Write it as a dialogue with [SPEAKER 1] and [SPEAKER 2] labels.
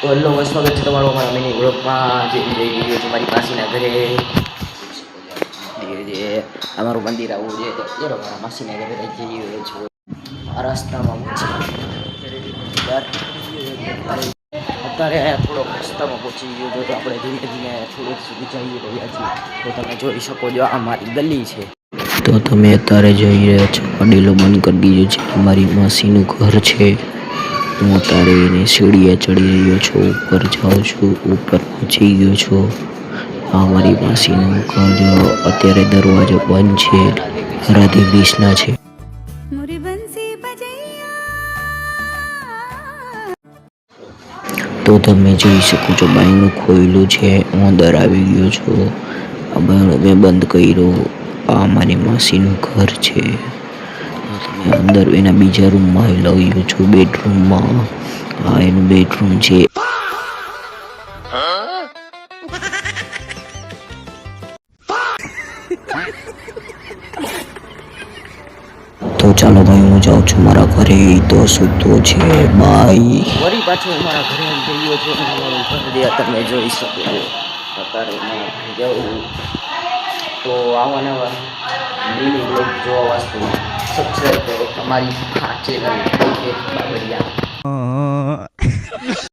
[SPEAKER 1] તો હેલો સ્વાગત છે તમારું અમારા મિની ગ્રુપમાં જે જઈ રહ્યો છું મારી માસીના ઘરે જે અમારું મંદિર આવું છે તો એ મારા માસીના ઘરે જઈ રહ્યો છું આ રસ્તામાં અત્યારે થોડોક રસ્તામાં પહોંચી ગયો છો તો આપણે ધીમે ધીમે થોડુંક સુધી જઈ રહ્યા છીએ તો તમે જોઈ શકો છો આ મારી ગલી છે
[SPEAKER 2] તો તમે અત્યારે જઈ રહ્યા છો અડીલો બંધ કરી દીધો છે અમારી માસીનું ઘર છે હું અત્યારે એને સીડીએ ચડી રહ્યો છું ઉપર જાઉં છું ઉપર પહોંચી ગયો છું આ મારી માસીનું ઘર અત્યારે દરવાજો બંધ છે રાધે કૃષ્ણ છે તો તમે જોઈ શકો છો બાયણું ખોયેલું છે હું અંદર આવી ગયો છું આ બાયણું મેં બંધ કર્યું આ મારી માસીનું ઘર છે તમે અંદર એના બીજા રૂમમાં લઈ ગયો છું બેડરૂમમાં આ એનું બેડરૂમ છે તો ચાલો ભાઈ હું જાઉં છું મારા ઘરે તો સૂતો છે બાય
[SPEAKER 1] વળી પાછો મારા ઘરે જઈ ગયો છું અમારું ઘર તમે જોઈ શકો છો અત્યારે જવું તો આવા નવા મિની બ્લોગ જોવા વાસ્તે સબસ્ક્રાઈબ કરો તમારી ચેનલ બાબરિયા